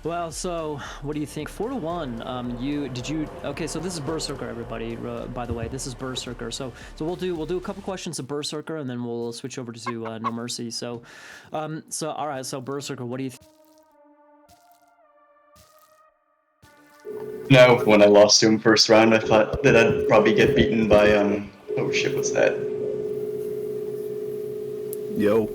Well, so what do you think? 4-1. Okay? So this is Berserker, everybody. By the way, this is Berserker. So we'll do a couple questions of Berserker, and then we'll switch over to No Mercy. So all right. So Berserker, what do you think? No, when I lost to him first round, I thought that I'd probably get beaten by oh shit, what's that? Yo.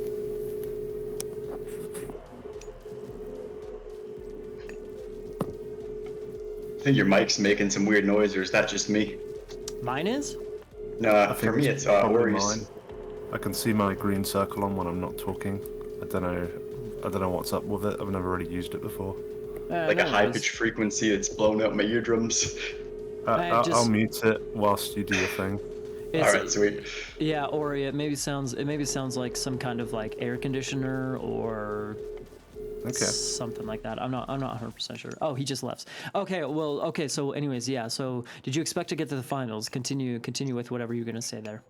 I think your mic's making some weird noise, or is that just me? Mine is. No, for me it's probably Ori's. mine. I can see my green circle on when I'm not talking. I don't know what's up with it. I've never really used it before. Like No a high worries. pitched frequency that's blown out my eardrums. I'll mute it whilst you do your thing. Alright, sweet. Yeah, Ori, it maybe sounds like some kind of like air conditioner or something like that. I'm not 100% sure. Oh, he just left. Okay, well, okay. So, anyways, yeah. So, did you expect to get to the finals? Continue with whatever you're gonna say there.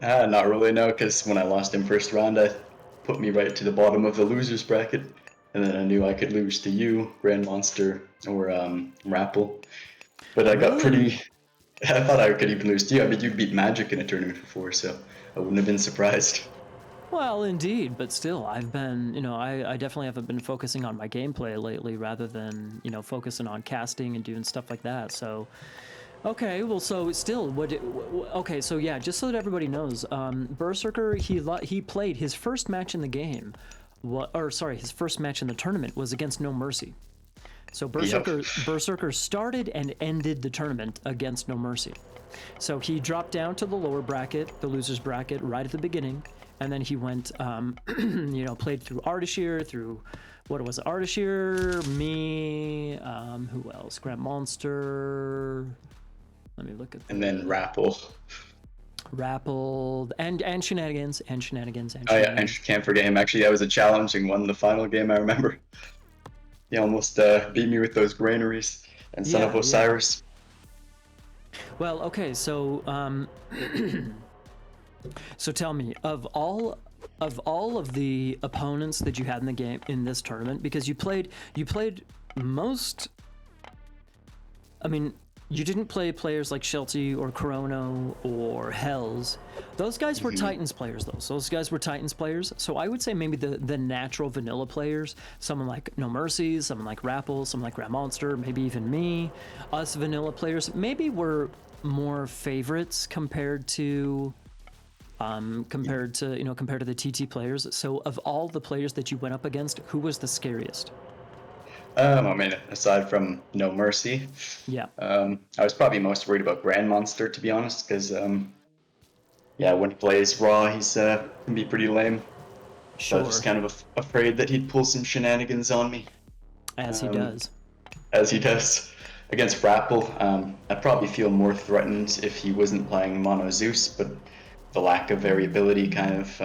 Not really, no, because when I lost him first round, I put me right to the bottom of the losers bracket, and then I knew I could lose to you, Grand Monster, or Rapple. But I got pretty. I thought I could even lose to you. I mean, you beat Magic in a tournament before, so I wouldn't have been surprised. Well, indeed, but still, I've been, I definitely haven't been focusing on my gameplay lately, rather than, focusing on casting and doing stuff like that. So, okay, well, so still, okay, so yeah, just so that everybody knows, Berserker, he played his first match in the game, his first match in the tournament was against NoMercy. So Berserker started and ended the tournament against NoMercy. So he dropped down to the lower bracket, the losers bracket, right at the beginning, and then he went, played through Ardashir, through what was it, Ardashir, me, who else? Grand Monster. Let me look at. And then Rapple. And Shenanigans. Oh yeah, and can't forget him. Actually, that was a challenging one. The final game, I remember. He almost beat me with those granaries and Son of Osiris. Yeah. Well, okay, so so tell me, of all of the opponents that you had in the game in this tournament, because you played most. I mean, you didn't play players like Shelty or Chrono or Hells. Those guys were Titans players, though. So those guys were Titans players. So I would say maybe the natural vanilla players, someone like NoMercy, someone like Rapple, someone like Grand Monster, maybe even me, us vanilla players, maybe were more favorites compared to the TT players. So of all the players that you went up against, who was the scariest? I mean, aside from NoMercy, Yeah. I was probably most worried about Grand Monster, to be honest, because when he plays raw, he's can be pretty lame. Sure. So I was just kind of afraid that he'd pull some shenanigans on me. As he does. As he does. Against Rapple, I'd probably feel more threatened if he wasn't playing Mono Zeus, but the lack of variability kind of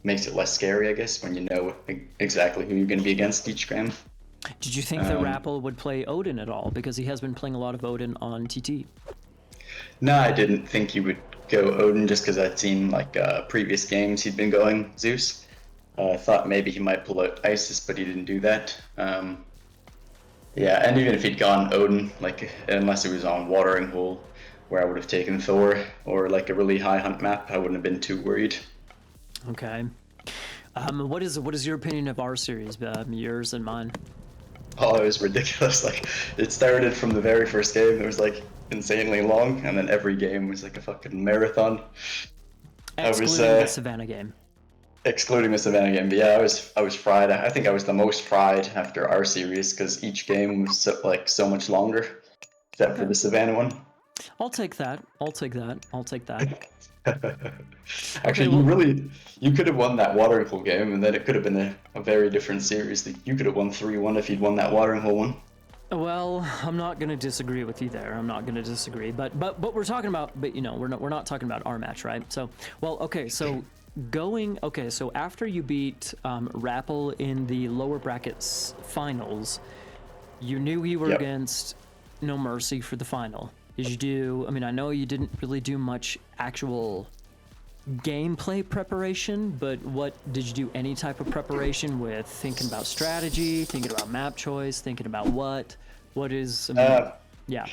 makes it less scary, I guess, when you know exactly who you're going to be against each game. Did you think that Rapple would play Odin at all? Because he has been playing a lot of Odin on TT. No, I didn't think he would go Odin just because I'd seen like previous games he'd been going Zeus. I thought maybe he might pull out Isis, but he didn't do that. Yeah, and even if he'd gone Odin, like unless it was on Watering Hole, where I would have taken Thor, or like a really high hunt map, I wouldn't have been too worried. Okay. What is your opinion of our series? Yours and mine. Oh, it was ridiculous. Like, it started from the very first game. It was like insanely long, and then every game was like a fucking marathon. Excluding the Savannah game. Excluding the Savannah game, but yeah, I was fried. I think I was the most fried after our series because each game was so much longer, except for the Savannah one. I'll take that. Actually, you could have won that watering hole game, and then it could have been a very different series. You could have won 3-1 if you'd won that watering hole one. Well, I'm not going to disagree with you there. I'm not going to disagree, but we're talking about, we're not talking about our match, right? So, well, okay, so so after you beat Rapple in the lower brackets finals, you knew you were against NoMercy for the final. Did you do? I mean, I know you didn't really do much actual gameplay preparation, but what did you do? Any type of preparation with thinking about strategy, thinking about map choice, thinking about what is? I mean, yeah.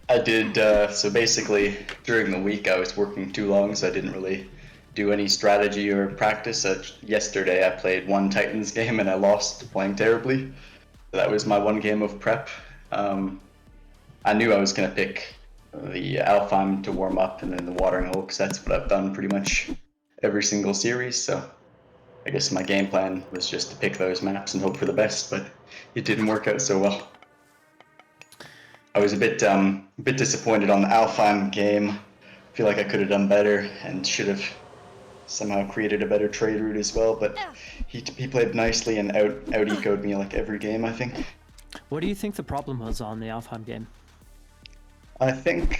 I did. So basically, during the week, I was working too long, so I didn't really do any strategy or practice. Yesterday, I played one Titans game and I lost playing terribly. So that was my one game of prep. I knew I was going to pick the Alfheim to warm up and then the Watering Hole, because that's what I've done pretty much every single series. So I guess my game plan was just to pick those maps and hope for the best, but it didn't work out so well. I was a bit disappointed on the Alfheim game. I feel like I could have done better and should have somehow created a better trade route as well, but he played nicely and out ecoed me like every game, I think. What do you think the problem was on the Alfheim game? I think,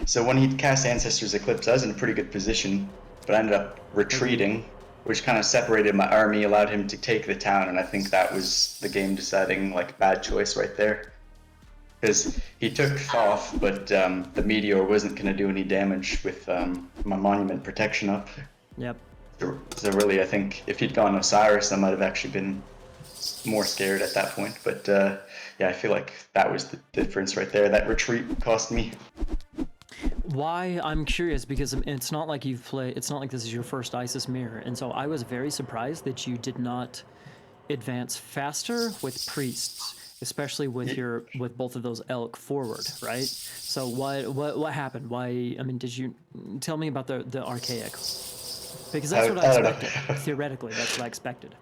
so when he cast Ancestor's Eclipse, I was in a pretty good position, but I ended up retreating, which kind of separated my army, allowed him to take the town, and I think that was the game-deciding, like, bad choice right there. Because he took Thoth, but the Meteor wasn't going to do any damage with my Monument protection up. Yep. So really, I think if he'd gone Osiris, I might have actually been more scared at that point, but yeah, I feel like that was the difference right there. That retreat cost me. Why? I'm curious, because it's not like it's not like this is your first Isis mirror, and so I was very surprised that you did not advance faster with priests, especially with both of those elk forward, right? So what happened? Why? I mean, did you tell me about the archaic? Because that's what I expected. Theoretically, that's what I expected.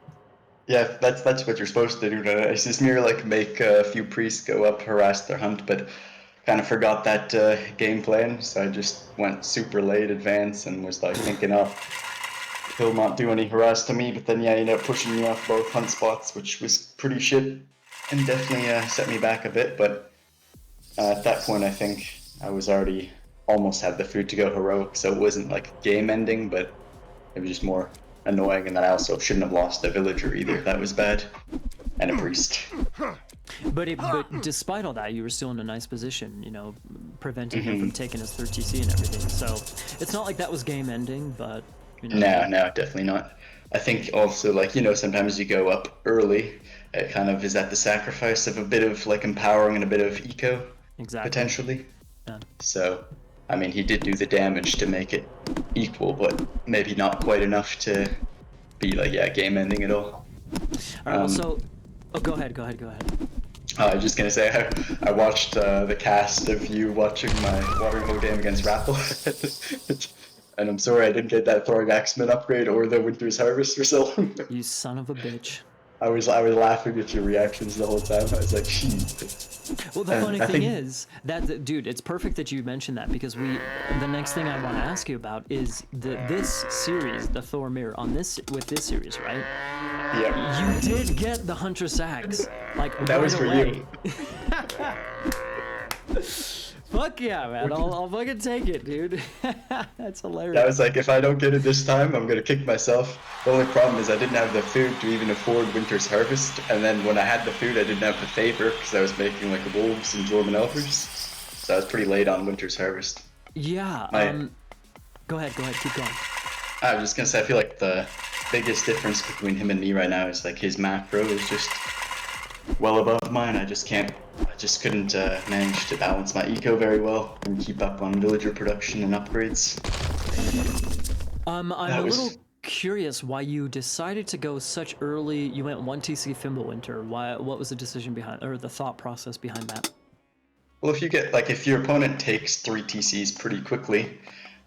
Yeah, that's what you're supposed to do. It's just mere like make a few priests go up, harass their hunt, but kind of forgot that game plan. So I just went super late advance and was like thinking, oh, he'll not do any harass to me. But then yeah, he ended up pushing me off both hunt spots, which was pretty shit and definitely set me back a bit. But at that point, I think I was already almost had the food to go heroic, so it wasn't like game ending, but it was just more annoying, and then I also shouldn't have lost a villager either. That was bad. And a priest. But despite all that, you were still in a nice position, you know, preventing him from taking his third TC and everything. So it's not like that was game ending, but you know. No, definitely not. I think also, like, you know, sometimes you go up early, it kind of is at the sacrifice of a bit of like empowering and a bit of eco, Exactly. potentially. Yeah. So I mean, he did do the damage to make it equal, but maybe not quite enough to be like, yeah, game ending at all. All right, well, so, go ahead. I was just gonna say, I watched the cast of you watching my Watering Hole game against Rappel, and I'm sorry I didn't get that Throwing Axeman upgrade or the Winter's Harvest result. You son of a bitch. I was laughing at your reactions the whole time. I was like, shit. Well, the funny thing is that, dude, it's perfect that you mentioned that, because the next thing I want to ask you about is this series, the Thor Mirror, with this series, right? Yeah. You did get the Huntress Axe, like, That right was for away. you. Fuck yeah, man. I'll fucking take it, dude. That's hilarious. I was like, if I don't get it this time, I'm gonna kick myself. The only problem is I didn't have the food to even afford Winter's Harvest, and then when I had the food, I didn't have the favor because I was making like wolves and Dwarven Elfers. So I was pretty late on Winter's Harvest. Yeah. Go ahead. Keep going. I was just gonna say, I feel like the biggest difference between him and me right now is like his macro is just well above mine. I just couldn't manage to balance my eco very well and keep up on villager production and upgrades. I'm a little curious why you decided to go such early. You went 1 TC Fimbulwinter. What was the decision behind, or the thought process behind that? Well, if your opponent takes 3 TCs pretty quickly,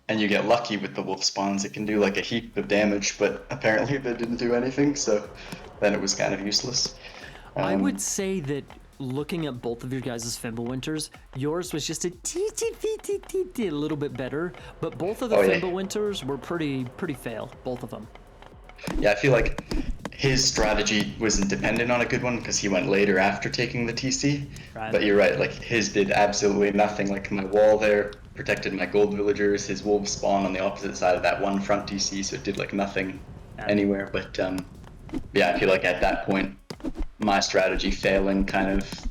and you get lucky with the wolf spawns, it can do like a heap of damage, but apparently they didn't do anything, so then it was kind of useless. I would say that looking at both of your guys' Fimbulwinters, yours was just a little bit better, but both of the Fimbulwinters were pretty fail, both of them. Yeah, I feel like his strategy wasn't dependent on a good one because he went later after taking the TC. Right. But you're right, like his did absolutely nothing. Like my wall there protected my gold villagers. His wolves spawned on the opposite side of that one front TC, so it did like nothing anywhere. But yeah, I feel like at that point, my strategy failing kind of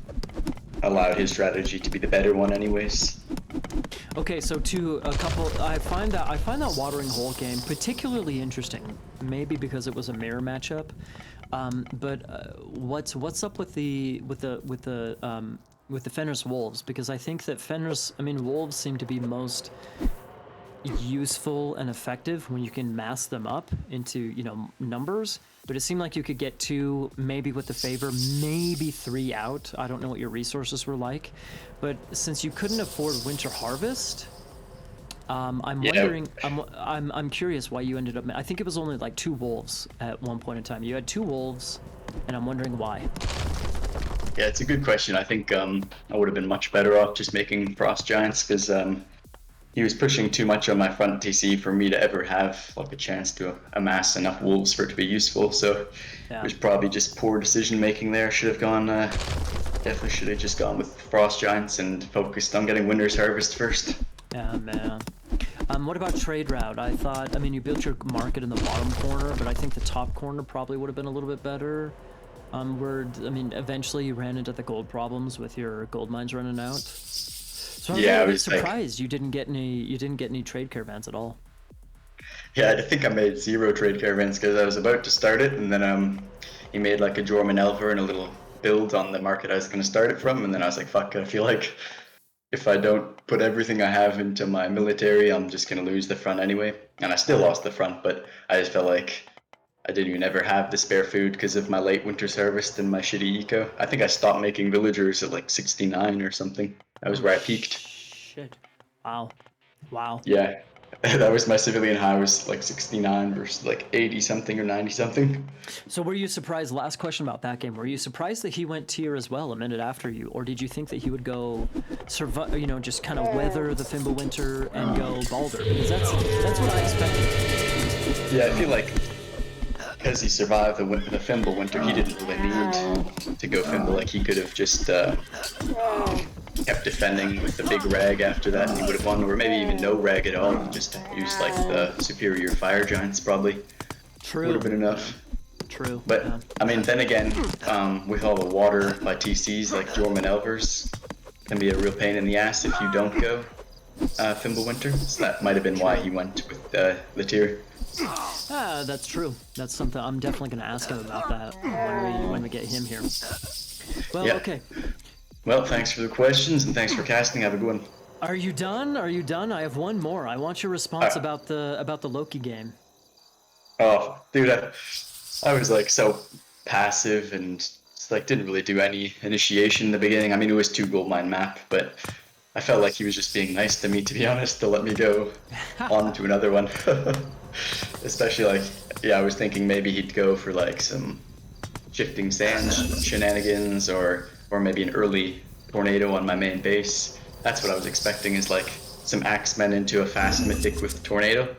allowed his strategy to be the better one anyways. Okay, so I find that watering hole game particularly interesting. Maybe because it was a mirror matchup, but what's up with the Fenris wolves? Because I think that wolves seem to be most useful and effective when you can mass them up into numbers. But it seemed like you could get 2, maybe with the favor, maybe 3 out. I don't know what your resources were like, but since you couldn't afford Winter Harvest, I'm wondering. I'm curious why you ended up. I think it was only like 2 wolves at one point in time. You had 2 wolves, and I'm wondering why. Yeah, it's a good question. I think I would have been much better off just making Frost Giants because he was pushing too much on my front TC for me to ever have like a chance to amass enough wolves for it to be useful. So it was probably just poor decision making there. Should have gone. Definitely should have just gone with Frost Giants and focused on getting Winter's Harvest first. Yeah, man. What about trade route? I mean, you built your market in the bottom corner, but I think the top corner probably would have been a little bit better. Eventually you ran into the gold problems with your gold mines running out. So I'm a bit surprised you didn't get any trade caravans at all. Yeah, I think I made 0 trade caravans because I was about to start it, and then he made like a Jorman Elver and a little build on the market I was going to start it from, and then I was like, fuck, I feel like if I don't put everything I have into my military, I'm just going to lose the front anyway. And I still lost the front, but I just felt like I didn't even ever have the spare food because of my late Winter's Harvest and my shitty eco. I think I stopped making villagers at like 69 or something. That was where I peaked. Shit. Wow. Yeah. That was my civilian high, was like 69 versus like 80 something or 90 something. So were you surprised, last question about that game, were you surprised that he went tier as well a minute after you, or did you think that he would go survive, just kind of weather the Fimbulwinter and go Baldur? Because that's what I expected. Yeah, I feel like because he survived the Fimbulwinter, he didn't really need to go Fimble. Like he could have just kept defending with the big rag after that and he would have won, or maybe even no rag at all, just use like the superior fire giants probably. True. Would have been enough. True. But yeah. I mean, then again, with all the water by TCs like Jorman Elvers can be a real pain in the ass if you don't go Fimbulwinter. So that might have been why he went with the tier. That's true. That's something I'm definitely going to ask him about that when we get him here. Well, yeah. Okay. Well, thanks for the questions and thanks for casting. Have a good one. Are you done? I have one more. I want your response about the Loki game. Oh, dude, I was like so passive and just, like didn't really do any initiation in the beginning. I mean, it was 2 gold mine map, but I felt like he was just being nice to me, to be honest, to let me go on to another one. Especially I was thinking maybe he'd go for like some shifting sand shenanigans or maybe an early tornado on my main base. That's what I was expecting, is like some axemen into a fast mythic with tornado.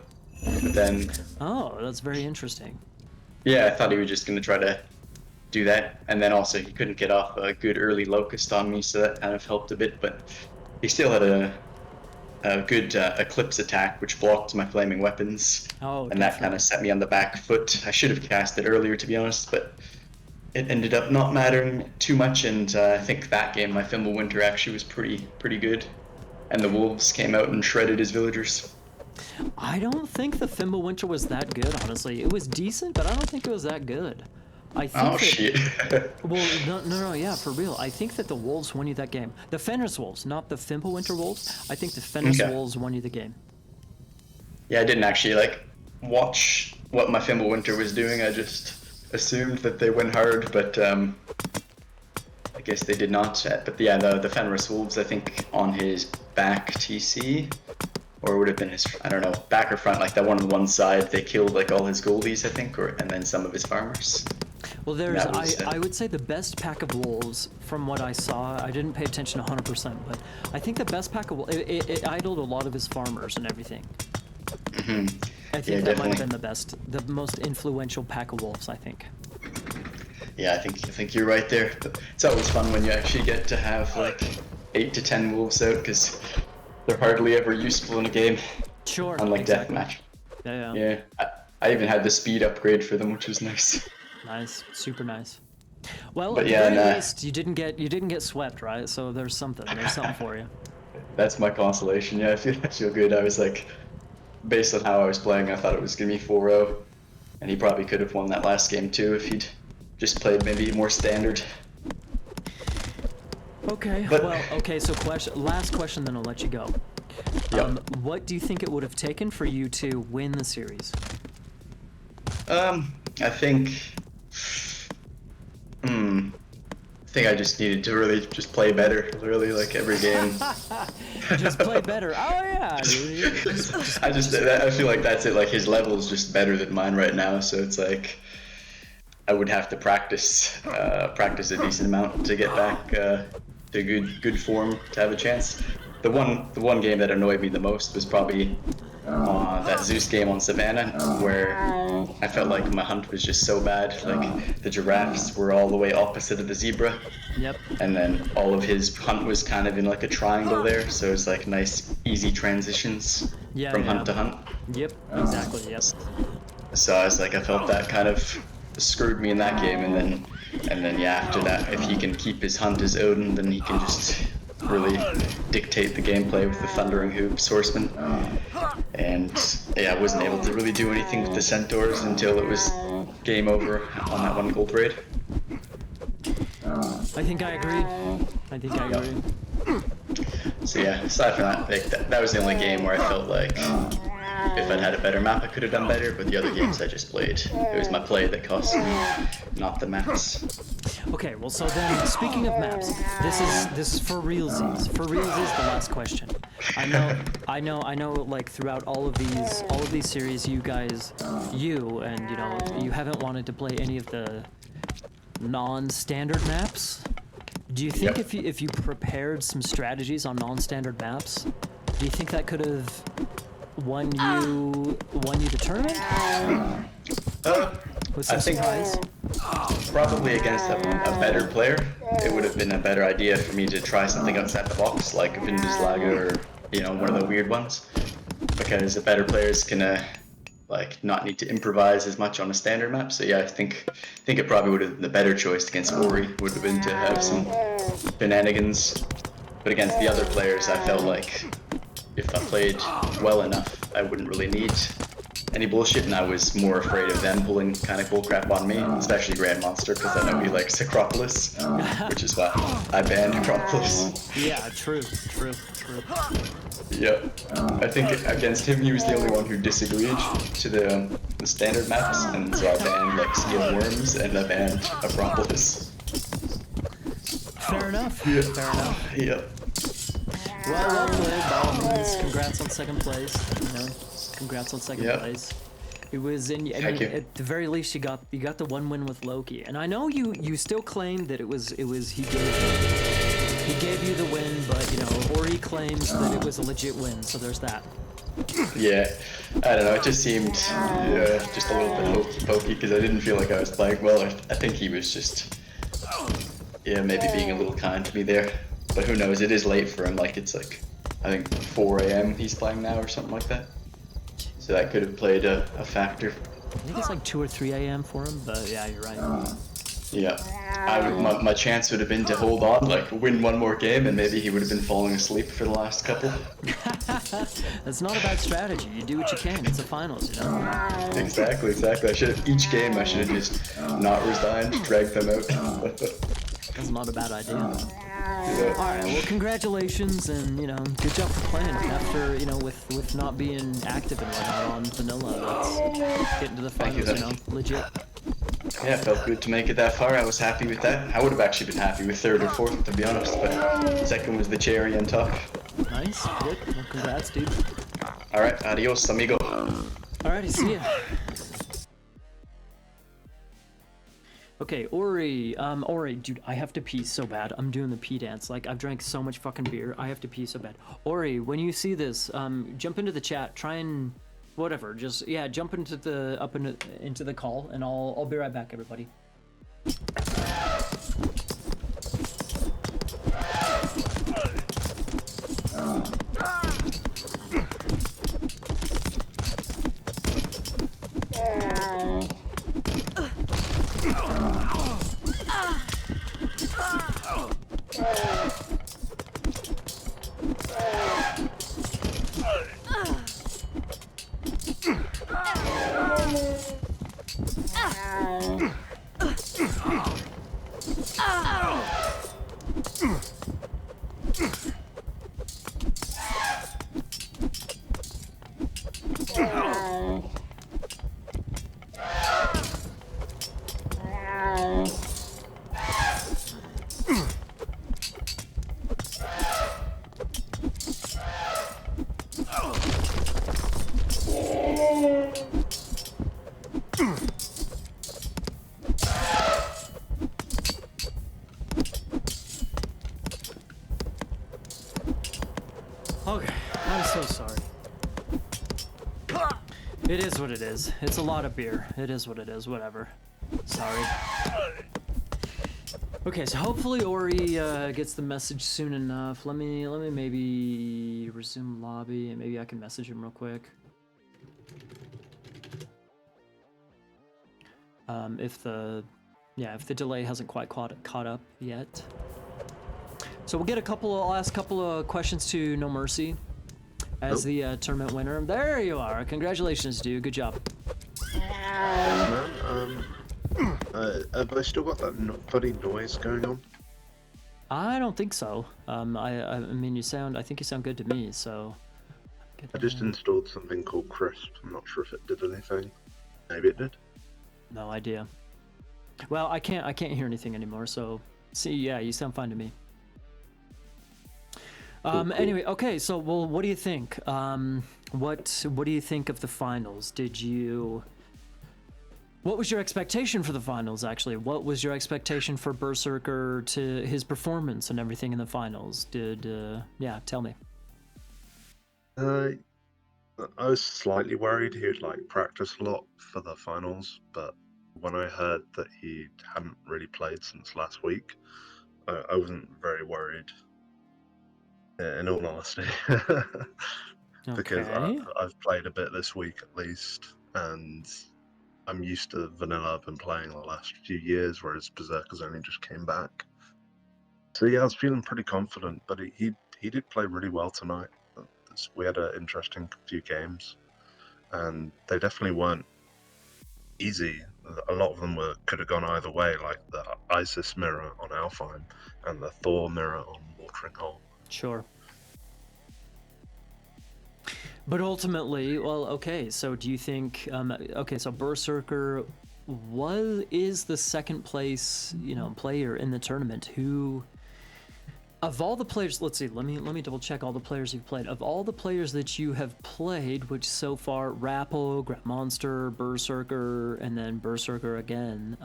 But then... Oh, that's very interesting. Yeah, I thought he was just going to try to do that. And then also he couldn't get off a good early locust on me, so that kind of helped a bit. But he still had a good eclipse attack, which blocked my flaming weapons. Oh, and that kind of set me on the back foot. I should have cast it earlier, to be honest, but it ended up not mattering too much. And I think that game, my Fimbulwinter actually was pretty good. And the wolves came out and shredded his villagers. I don't think the Fimbulwinter was that good, honestly. It was decent, but I don't think it was that good. I think shit. Well, no, yeah, for real. I think that the wolves won you that game. The Fenris wolves, not the Fimbulwinter wolves. I think the Fenris wolves won you the game. Yeah, I didn't actually watch what my Fimbulwinter was doing. I just assumed that they went hard, but I guess they did not. But yeah, the Fenris wolves, I think on his back TC, or it would have been his, I don't know, back or front, like that one on one side, they killed like all his goldies, I think, and then some of his farmers. Well, I would say the best pack of wolves, from what I saw, I didn't pay attention 100%, but I think the best pack of wolves, it idled a lot of his farmers and everything. Mm-hmm. I think that might have been the most influential pack of wolves, I think. Yeah, I think you're right there. It's always fun when you actually get to have like 8 to 10 wolves out, because they're hardly ever useful in a game. Sure. Unlike exactly. deathmatch. Yeah. I even had the speed upgrade for them, which was nice. Nice, super nice. Well, but at the very least, you didn't get swept, right? So there's something for you. That's my consolation. Yeah, I feel good. I was like, based on how I was playing, I thought it was gonna be 4-0, and he probably could have won that last game too if he'd just played maybe more standard. Okay, But- well, okay, so last question, then I'll let you go. Yep. What do you think it would have taken for you to win the series? I think. I think I just needed to really just play better, really, like every game. Just play better. Oh yeah. Dude. I feel like that's it. Like his level is just better than mine right now, so it's like I would have to practice a decent amount to get back to good form to have a chance. The one game that annoyed me the most was probably that Zeus game on Savannah, where I felt like my hunt was just so bad. Like the giraffes were all the way opposite of the zebra. Yep. And then all of his hunt was kind of in like a triangle there, so it's like nice, easy transitions from hunt to hunt. Yep. Exactly. Yep. So I was like, I felt that kind of screwed me in that game, and then yeah, after that, if he can keep his hunt as Odin, then he can just really dictate the gameplay with the Thundering Hoops Horseman. And yeah, I wasn't able to really do anything with the Centaurs until it was game over on that one gold raid. I think I agree. So yeah, aside from that, like, that was the only game where I felt like if I'd had a better map, I could have done better. But the other games I just played, it was my play that cost me, not the maps. Okay, well, so then speaking of maps, this is for realsies. For realsies, the last question. I know. Like throughout all of these series, you guys, and you haven't wanted to play any of the non-standard maps. Do you think Yep. if you prepared some strategies on non-standard maps, do you think that could have won you the tournament? With some I think surprise? probably against a better player, it would have been a better idea for me to try something outside the box, like Vindeslager or one of the weird ones, because the better players can like not need to improvise as much on a standard map. So yeah, I think it probably would have been the better choice against Ori would have been to have some shenanigans. But against the other players, I felt like if I played well enough, I wouldn't really need any bullshit, and I was more afraid of them pulling kind of bullcrap on me, especially Grand Monster, because I know he likes Acropolis, which is why I banned Acropolis. Yeah, true. Yep. I think against him, he was the only one who disagreed to the standard maps, and so I banned like Sea of Worms, and I banned Acropolis. Fair enough. Yeah. Fair enough. Yep. Well played, by all means. Congrats on second place. Congrats on second Yep. place. It was in. I Thank mean, you. at the very least, you got the one win with Loki, and I know you still claim that it was he gave you the win, but Ori claims that it was a legit win. So there's that. Yeah, I don't know, it just seemed just a little bit hokey-pokey, because I didn't feel like I was playing well. I think he was just, maybe being a little kind to me there. But who knows, it is late for him, like it's like, I think 4 a.m. he's playing now or something like that. So that could have played a factor. I think it's like 2 or 3 a.m. for him, but yeah, you're right. Yeah, my chance would have been to hold on, like win one more game, and maybe he would have been falling asleep for the last couple. That's not a bad strategy. You do what you can. It's the finals, Exactly. Each game I should have just not resigned, dragged them out. That's not a bad idea. Yeah. Alright, well congratulations, and good job for playing after, with not being active and whatnot on vanilla. Let's get into the Thank you, finals, legit. Yeah, it felt good to make it that far. I was happy with that. I would have actually been happy with third or fourth, to be honest, but second was the cherry on top. Nice, good. Well, congrats, dude. Alright, adios, amigo. Alrighty, see ya. Okay, Ori, dude, I have to pee so bad. I'm doing the pee dance. Like, I've drank so much fucking beer. I have to pee so bad. Ori, when you see this, jump into the chat. Try and whatever. Just jump into the call, and I'll be right back, everybody. Okay, I'm so sorry. It is what it is. It's a lot of beer. It is what it is. Whatever. Sorry. Okay, so hopefully Ori gets the message soon enough. Let me maybe resume lobby and maybe I can message him real quick. If the delay hasn't quite caught up yet. So we'll get I'll ask a couple of questions to NoMercy as the tournament winner. There you are. Congratulations, dude. Good job. Man, have I still got that funny noise going on? I don't think so. I mean, I think you sound good to me, so. I just installed something called Crisp. I'm not sure if it did anything. Maybe it did. No idea. Well, I can't hear anything anymore, so see, yeah, you sound fine to me. Cool. Anyway, okay, so well, what do you think? What do you think of the finals? What was your expectation for the finals, actually? What was your expectation for Berserker to his performance and everything in the finals? Yeah, tell me. I was slightly worried he'd practice a lot for the finals, but when I heard that he hadn't really played since last week, I wasn't very worried. In all honesty, because Okay. I've played a bit this week at least, and I'm used to vanilla. I've been playing the last few years, whereas Berserker's only just came back. So yeah, I was feeling pretty confident, but he did play really well tonight. We had an interesting few games, and they definitely weren't easy. A lot of them could have gone either way, like the Isis mirror on Alfheim and the Thor mirror on Watering Hole. Sure. But ultimately, well, okay, so do you think, okay, so Berserker is the second place, player in the tournament who, of all the players, let's see, let me double check all the players you've played. Of all the players that you have played, which so far, Rapple, Grandmonster, Berserker, and then Berserker again,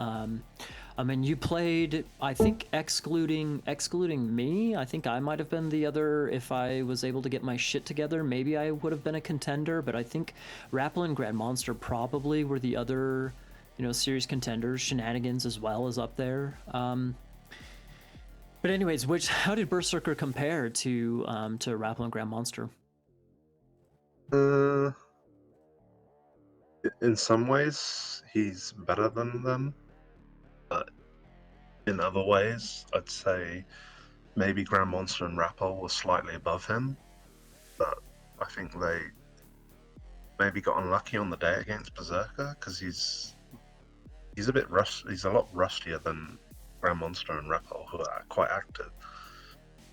I mean, you played, I think, excluding me, I think I might have been the other, if I was able to get my shit together, maybe I would have been a contender, but I think Rapple and Grandmonster probably were the other, serious contenders. Shenanigans as well is up there. But anyways, how did Berserker compare to Rapple and Grandmonster? In some ways, he's better than them. But in other ways, I'd say maybe Grandmonster and Rapple were slightly above him. But I think they maybe got unlucky on the day against Berserker because he's a bit he's a lot rustier than Grandmonster and Rapple, who are quite active.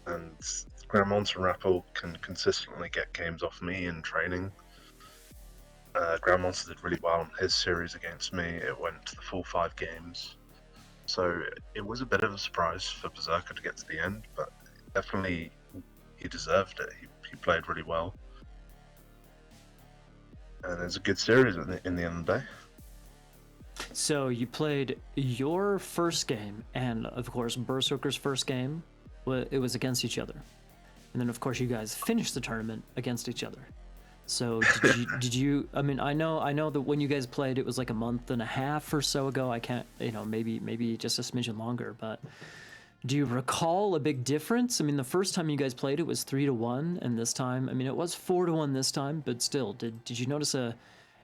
And Grandmonster and Rapple can consistently get games off me in training. Grandmonster did really well on his series against me. It went to the full 5 games. So it was a bit of a surprise for Berserker to get to the end, but definitely he deserved it. He played really well. And it was a good series in the end of the day. So you played your first game, and of course Berserker's first game, it was against each other. And then of course you guys finished the tournament against each other. So did you, I mean, I know that when you guys played, it was like a month and a half or so ago. I can't, maybe just a smidgen longer, but do you recall a big difference? I mean, the first time you guys played, it was 3-1, and this time, I mean, it was 4-1 this time, but still, did you notice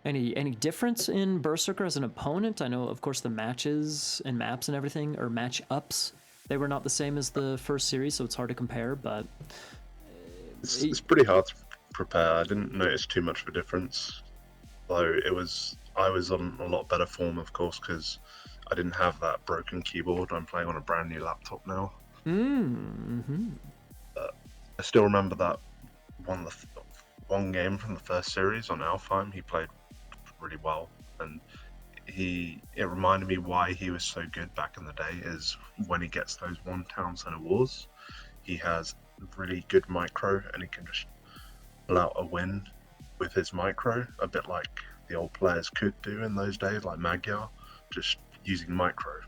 any difference in Berserker as an opponent? I know, of course, the matches and maps and everything, or match-ups, they were not the same as the first series, so it's hard to compare, but... It's pretty hard to prepare. I didn't notice too much of a difference, though I was on a lot better form, of course, because I didn't have that broken keyboard. I'm playing on a brand new laptop now. Mm-hmm. I still remember that one game from the first series on Alfheim. He played really well, and it reminded me why he was so good back in the day. Is when he gets those one town center wars, he has really good micro, and he can just pull out a win with his micro, a bit like the old players could do in those days, like Magyar, just using micro.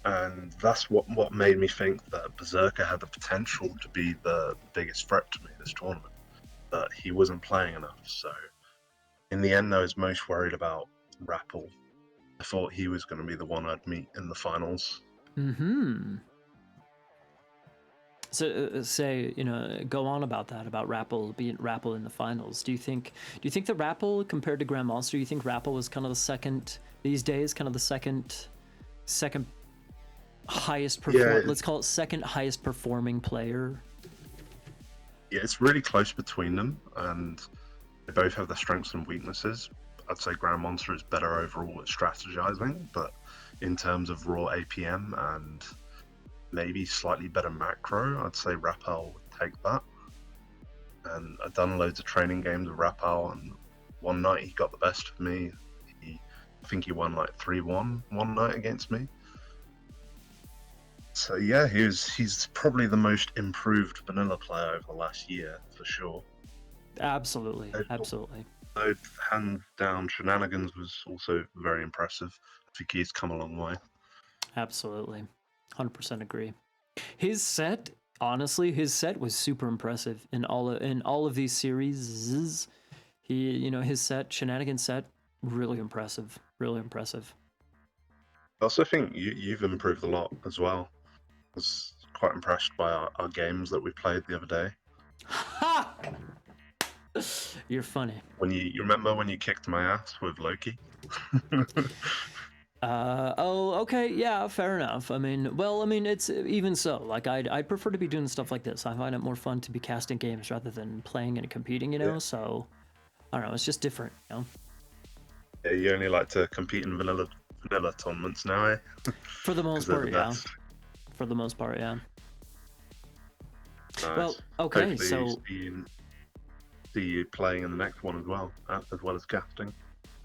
And that's what made me think that Berserker had the potential to be the biggest threat to me this tournament, but he wasn't playing enough. So in the end, I was most worried about Rappel. I thought he was going to be the one I'd meet in the finals. Mm-hmm. So say, go on about that, about Rappel being Rappel in the finals. Do you think that Rappel compared to Grand Monster, you think Rappel was kind of the second these days, kind of the second highest let's call it second highest performing player? Yeah, it's really close between them, and they both have their strengths and weaknesses. I'd say Grand Monster is better overall at strategizing, but in terms of raw APM and maybe slightly better macro, I'd say Rappel would take that. And I've done loads of training games with Rappel, and one night he got the best of me. I think he won like 3-1 one night against me. So yeah, he's probably the most improved vanilla player over the last year for sure. Absolutely, absolutely. So hands down, Shenanigans was also very impressive. I think he's come a long way. Absolutely, 100% agree. His set, honestly, was super impressive in all of these series. His set, Shenanigans set, really impressive, really impressive. I also think you've improved a lot as well. I was quite impressed by our games that we played the other day. Ha! You're funny. When you remember when you kicked my ass with Loki? Okay, yeah, fair enough. I mean, it's even so. Like, I'd prefer to be doing stuff like this. I find it more fun to be casting games rather than playing and competing. Yeah. So I don't know. It's just different. Yeah, you only like to compete in vanilla tournaments now, eh? For the most part, yeah. For the most part, yeah. Nice. Well, okay, hopefully so see you playing in the next one as well as casting.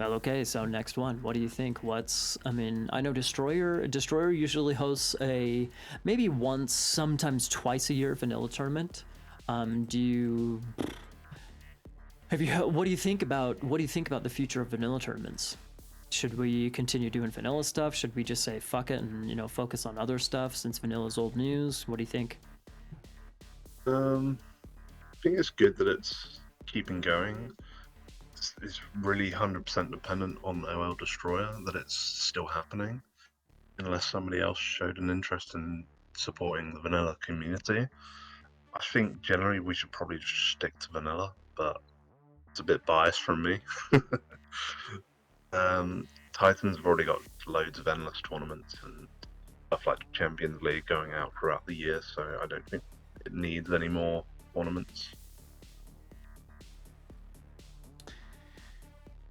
Well, okay, so next one. What do you think? I know Destroyer usually hosts a maybe once, sometimes twice a year vanilla tournament. What do you think about the future of vanilla tournaments? Should we continue doing vanilla stuff? Should we just say fuck it and focus on other stuff since vanilla's old news? What do you think? I think it's good that it's keeping going. It's really 100% dependent on OL Destroyer that it's still happening, unless somebody else showed an interest in supporting the vanilla community. I think generally we should probably just stick to vanilla, but it's a bit biased from me. Titans have already got loads of endless tournaments and stuff like Champions League going out throughout the year, so I don't think it needs any more tournaments.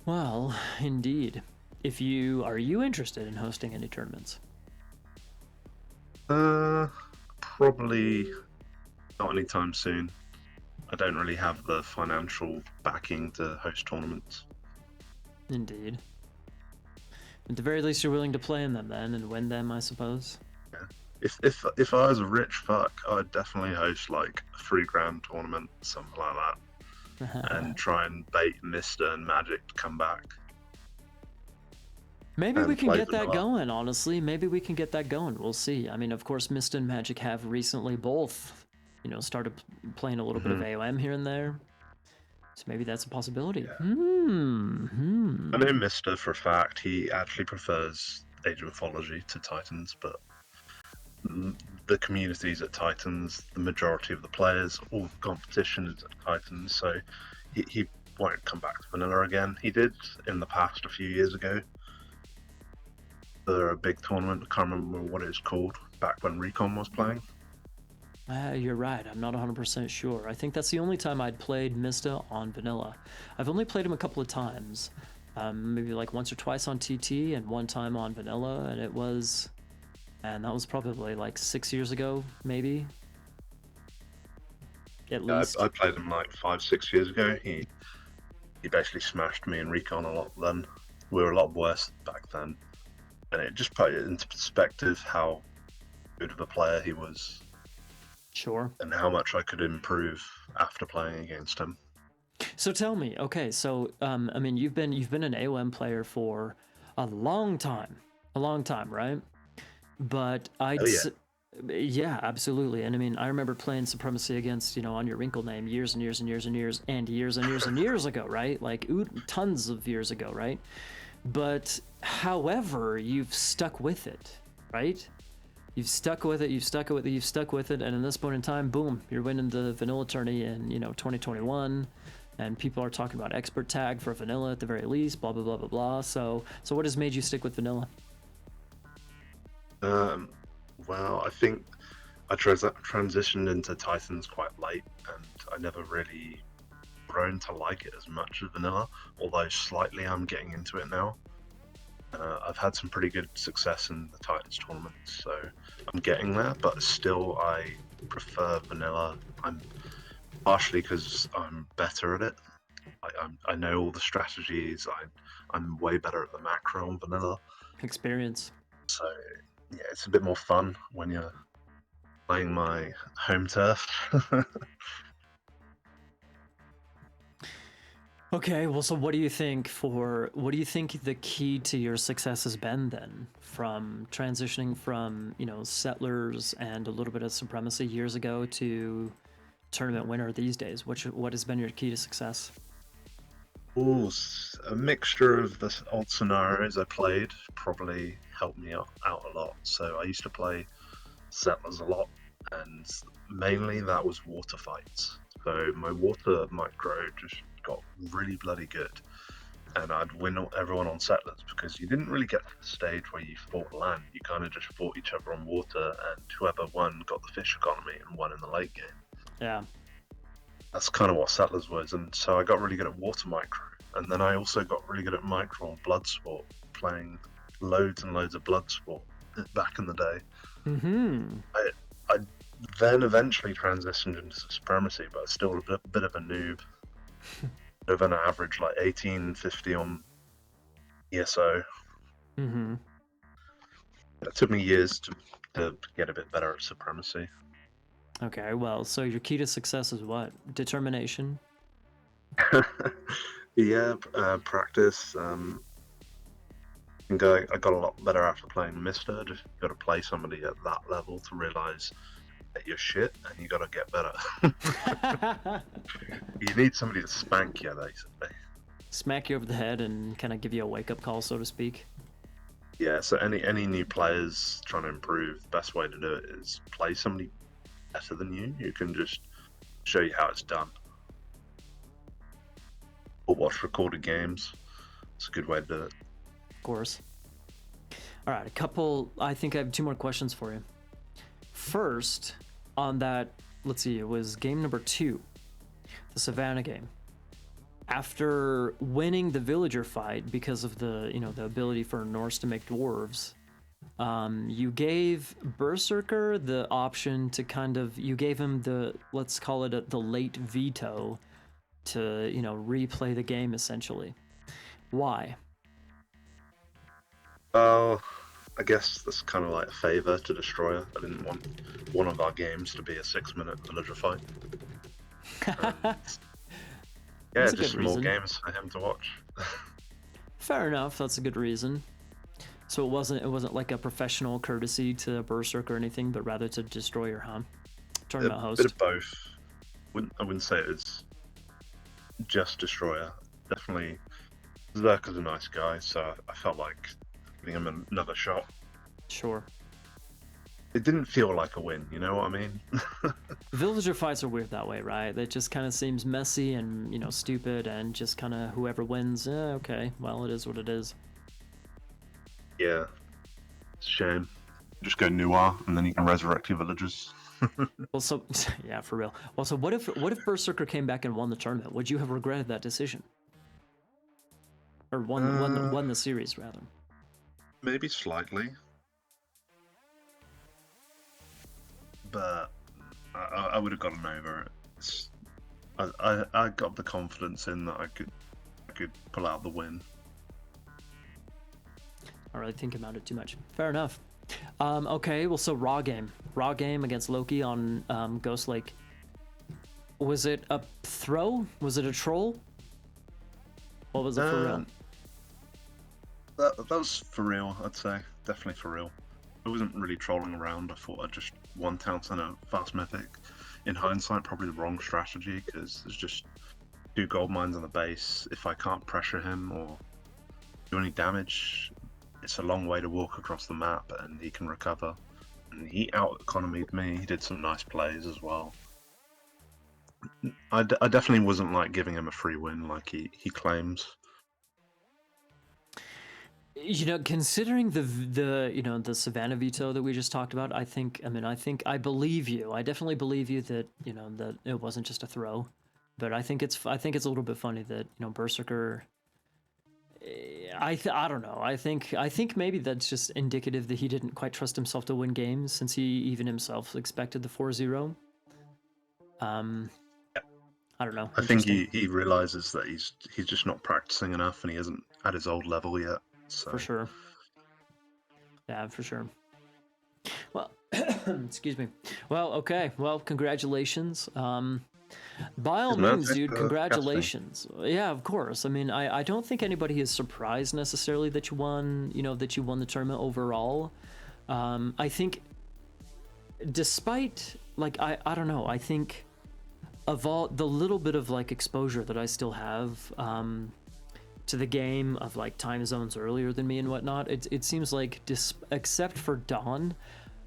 Well, indeed. Are you interested in hosting any tournaments? Probably not anytime soon. I don't really have the financial backing to host tournaments. Indeed. At the very least, you're willing to play in them then and win them, I suppose. Yeah. If I was a rich fuck, I'd definitely host like a $3,000 tournament, something like that. And try and bait Mister and Magic to come back. Maybe we can get that going, honestly. Maybe we can get that going. We'll see. I mean, of course, Mister and Magic have recently both, started playing a little bit of AOM here and there. So maybe that's a possibility. Yeah. I know Mister for a fact. He actually prefers Age of Mythology to Titans, but the communities at Titans, the majority of the players, all the competition is at Titans, so he won't come back to vanilla again. He did in the past a few years ago for a big tournament. I can't remember what it was called, back when Recon was playing. You're right, I'm not 100% sure. I think that's the only time I'd played Mista on vanilla. I've only played him a couple of times, maybe like once or twice on TT and one time on vanilla, and that was probably like 6 years ago, maybe. At Yeah, least. I played him like 5, 6 years ago. He basically smashed me in Recon a lot then. We were a lot worse back then. And it just put it into perspective how good of a player he was Sure. and how much I could improve after playing against him. So tell me, okay, so I mean, you've been an AOM player for a long time, right? But Oh, yeah. yeah, absolutely. And I mean, I remember playing Supremacy against, on your Wrinkle name years and years and years and years and years and years and years ago, right? Like tons of years ago, right? But however, you've stuck with it, right? You've stuck with it, and in this point in time, boom, you're winning the vanilla tourney in, 2021, and people are talking about expert tag for vanilla at the very least, blah, blah, blah, blah, blah. So what has made you stick with vanilla? Well, I think I transitioned into Titans quite late, and I never really grown to like it as much as vanilla, although slightly I'm getting into it now. I've had some pretty good success in the Titans tournaments, so I'm getting there, but still I prefer vanilla. I'm partially because I'm better at it. I know all the strategies. I'm way better at the macro on vanilla. Experience. So yeah, it's a bit more fun when you're playing my home turf. Okay, well, so what do you think the key to your success has been then, from transitioning from, settlers and a little bit of supremacy years ago to tournament winner these days? What has been your key to success? Ooh, a mixture of the old scenarios I played probably helped me out a lot. So I used to play settlers a lot, and mainly that was water fights. So my water micro just got really bloody good, and I'd win everyone on settlers because you didn't really get to the stage where you fought land. You kind of just fought each other on water, and whoever won got the fish economy and won in the late game. Yeah. That's kind of what settlers was, and so I got really good at water micro, and then I also got really good at micro and blood sport, playing loads and loads of blood sport back in the day. Mm-hmm. I then eventually transitioned into supremacy, but still a bit of a noob. Of an average like 1850 on ESO. Mm-hmm. It took me years to get a bit better at supremacy. Okay, well, so your key to success is what? Determination? Yeah, practice. I got a lot better after playing Mister. Just got to play somebody at that level to realize that you're shit and you got to get better. You need somebody to spank you, basically. Smack you over the head and kind of give you a wake-up call, so to speak. Yeah, so any new players trying to improve, the best way to do it is play somebody better than you who can just show you how it's done. Or watch recorded games. It's a good way to do it. Of course. All right, I think I have 2 more questions for you. First, on that, let's see, it was game number 2, the Savannah game. After winning the villager fight because of the ability for Norse to make dwarves, you gave Berserker the option to you gave him let's call it the late veto to, replay the game essentially. Why? Well, I guess that's kind of like a favor to Destroyer. I didn't want one of our games to be a 6-minute villager fight. Yeah, just more games for him to watch. Fair enough, that's a good reason. So it wasn't like a professional courtesy to Berserk or anything, but rather to Destroyer, huh? Tournament host. A bit of both. I wouldn't say it's just Destroyer. Definitely, Berserker's a nice guy, so I felt like giving him another shot. Sure. It didn't feel like a win, you know what I mean? Villager fights are weird that way, right? It just kind of seems messy and, stupid, and just kind of whoever wins, okay, well, it is what it is. Yeah. It's a shame. Just go Noir, and then you can resurrect your villagers. Well, so, yeah, for real. Well, so what if Berserker came back and won the tournament? Would you have regretted that decision? or won the series rather. Maybe slightly, but I would have gotten over it. I got the confidence in that I could pull out the win. Not really thinking about it too much. Fair enough. Okay, well, so Raw game against Loki on Ghost Lake. Was it a throw? Was it a troll? What was it for real? That was for real, I'd say. Definitely for real. I wasn't really trolling around. I thought I'd just one Town Center fast mythic. In hindsight, probably the wrong strategy because there's just 2 gold mines on the base. If I can't pressure him or do any damage, it's a long way to walk across the map and he can recover. And he out-economied me. He did some nice plays as well. I definitely wasn't like giving him a free win like he claims. You know, considering the Savannah veto that we just talked about, I believe you. I definitely believe you that that it wasn't just a throw, but I think it's a little bit funny that Berserker. I don't know. I think maybe that's just indicative that he didn't quite trust himself to win games since he even himself expected the 4-0. I don't know. I think he realizes that he's just not practicing enough and he isn't at his old level yet. So. For sure. Yeah, for sure. Well, excuse me. Well, okay. Well, congratulations. By all means, dude, congratulations. Yeah, of course. I mean, I don't think anybody is surprised necessarily that you won, that you won the tournament overall. I think despite, like, I don't know, I think of all the little bit of, like, exposure that I still have, to the game of like time zones earlier than me and whatnot, it seems like except for Dawn,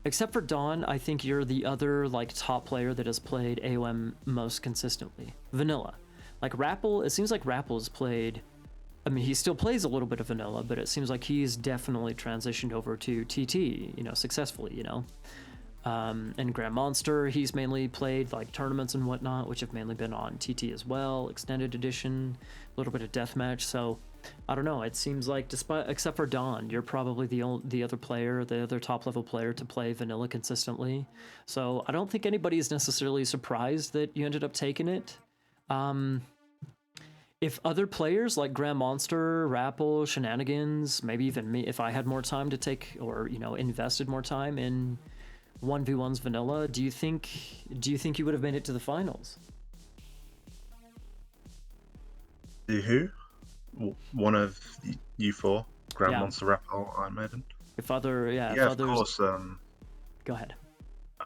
I think you're the other like top player that has played AOM most consistently. Vanilla, like Rappel, it seems like Rappel's played. I mean, he still plays a little bit of vanilla, but it seems like he's definitely transitioned over to TT, successfully, and Grand Monster, he's mainly played like tournaments and whatnot, which have mainly been on TT as well, extended edition, a little bit of deathmatch. So I don't know. It seems like except for Dawn, you're probably the other top level player to play vanilla consistently. So I don't think anybody is necessarily surprised that you ended up taking it. If other players like Grand Monster, Rappel, Shenanigans, maybe even me, if I had more time to take or invested more time in 1v1's vanilla, do you think you would have made it to the finals? Who? One of you 4? Grand Monster, Rappel, Iron Maiden? If others... of course. Go ahead.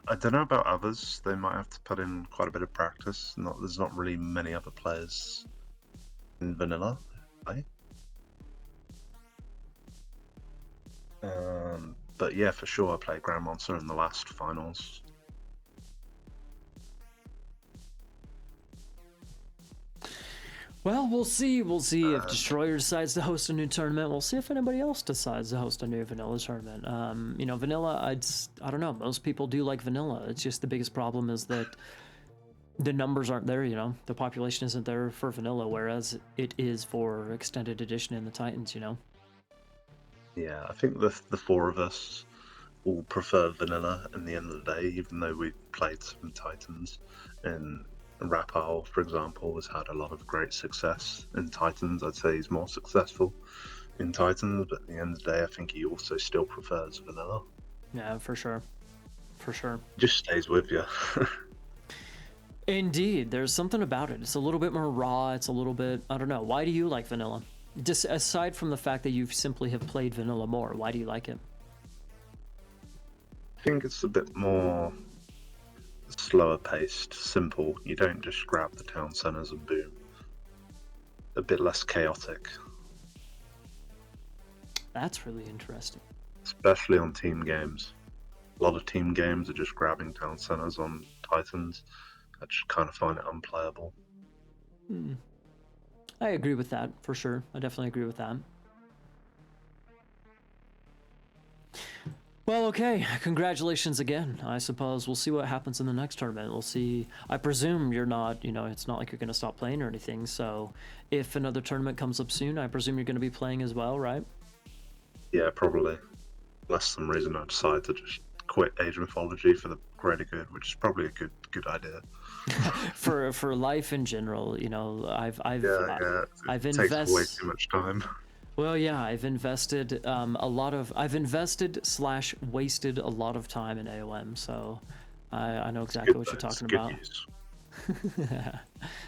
I don't know about others. They might have to put in quite a bit of practice. There's not really many other players in vanilla, right? But yeah, for sure, I played Grand Monster in the last finals. Well, we'll see. We'll see if Destroyer decides to host a new tournament. We'll see if anybody else decides to host a new vanilla tournament. Vanilla, I don't know. Most people do like vanilla. It's just the biggest problem is that the numbers aren't there, The population isn't there for vanilla, whereas it is for extended edition in the Titans, Yeah, I think the 4 of us all prefer vanilla in the end of the day, even though we've played some Titans. And Rappel, for example, has had a lot of great success in Titans. I'd say he's more successful in Titans, but at the end of the day, I think he also still prefers vanilla. Yeah, for sure. For sure. Just stays with you. Indeed, there's something about it. It's a little bit more raw. It's a little bit, I don't know. Why do you like vanilla? Just aside from the fact that you simply have played vanilla more, why do you like it? I think it's a bit more slower paced, simple. You don't just grab the town centers and boom. A bit less chaotic. That's really interesting. Especially on team games. A lot of team games are just grabbing town centers on Titans. I just kind of find it unplayable. I agree with that, for sure. I definitely agree with that. Well, okay. Congratulations again. I suppose we'll see what happens in the next tournament. We'll see. I presume you're not, it's not like you're going to stop playing or anything. So if another tournament comes up soon, I presume you're going to be playing as well, right? Yeah, probably. Unless some reason I decide to just quit Age Mythology for the greater good, which is probably a good idea. for life in general, I've It takes way too much time. Well, yeah, I've invested I've invested/wasted a lot of time in AOM, so I know exactly what you're talking about.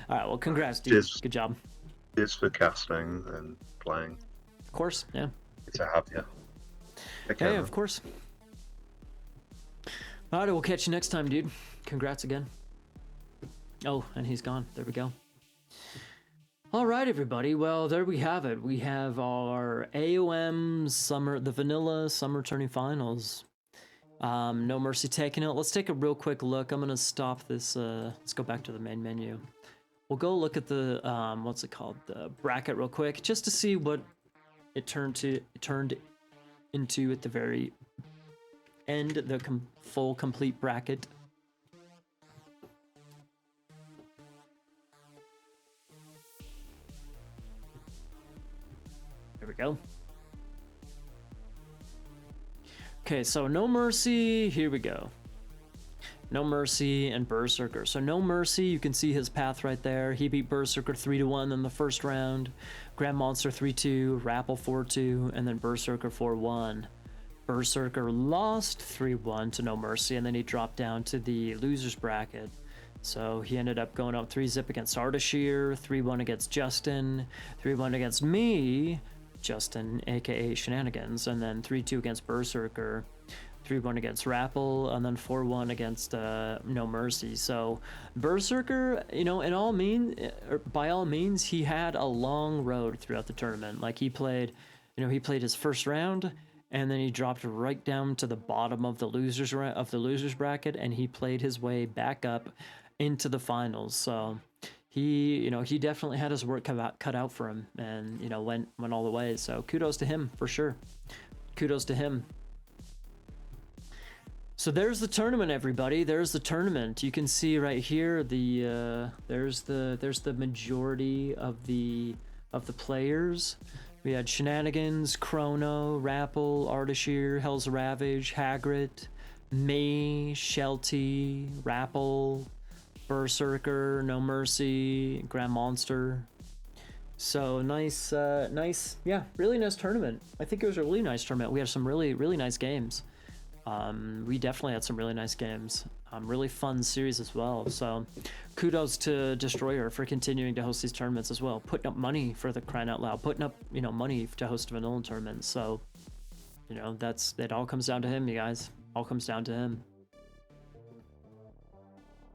All right, well, congrats, dude. Cheers. Good job. Cheers for casting and playing. Of course, yeah. Good to have you. Okay, Hey, of course. All right, we'll catch you next time, dude. Congrats again. Oh, and he's gone. There we go. All right, everybody. Well, there we have it. We have our AOM the vanilla summer tourney finals. NoMercy taking it. Let's take a real quick look. I'm gonna stop this. Let's go back to the main menu. We'll go look at the what's it called, the bracket, real quick, just to see what it turned into at the very end, the full complete bracket. There we go. Okay, so NoMercy, here we go. NoMercy and Berserker. So NoMercy, you can see his path right there. He beat Berserker 3-1 in the first round. Grand Monster 3-2, Rappel 4-2, and then Berserker 4-1. Berserker lost 3-1 to NoMercy, and then he dropped down to the losers bracket. So he ended up going up 3-zip against Ardashir, 3-1 against Justin, 3-1 against me, Justin, aka Shenanigans, and then 3-2 against Berserker, 3-1 against Rappel, and then 4-1 against NoMercy. So Berserker, by all means, he had a long road throughout the tournament. Like he played his first round, and then he dropped right down to the bottom of the losers bracket, and he played his way back up into the finals. So he definitely had his work cut out for him, and went all the way. So kudos to him for sure. Kudos to him. So there's the tournament, everybody. There's the tournament. You can see right here there's the majority of the players. We had Shenanigans, Chrono, Rappel, Ardashir, Hell's Ravage, Hagrid, May, Shelty, Rappel, Berserker, NoMercy, Grand Monster. So nice, yeah, really nice tournament. I think it was a really nice tournament. We had some really, really nice games. We definitely had some really nice games. Really fun series as well. So kudos to Destroyer for continuing to host these tournaments as well. Putting up money, for the crying out loud. Putting up, money to host vanilla tournaments. So, it all comes down to him, you guys. All comes down to him.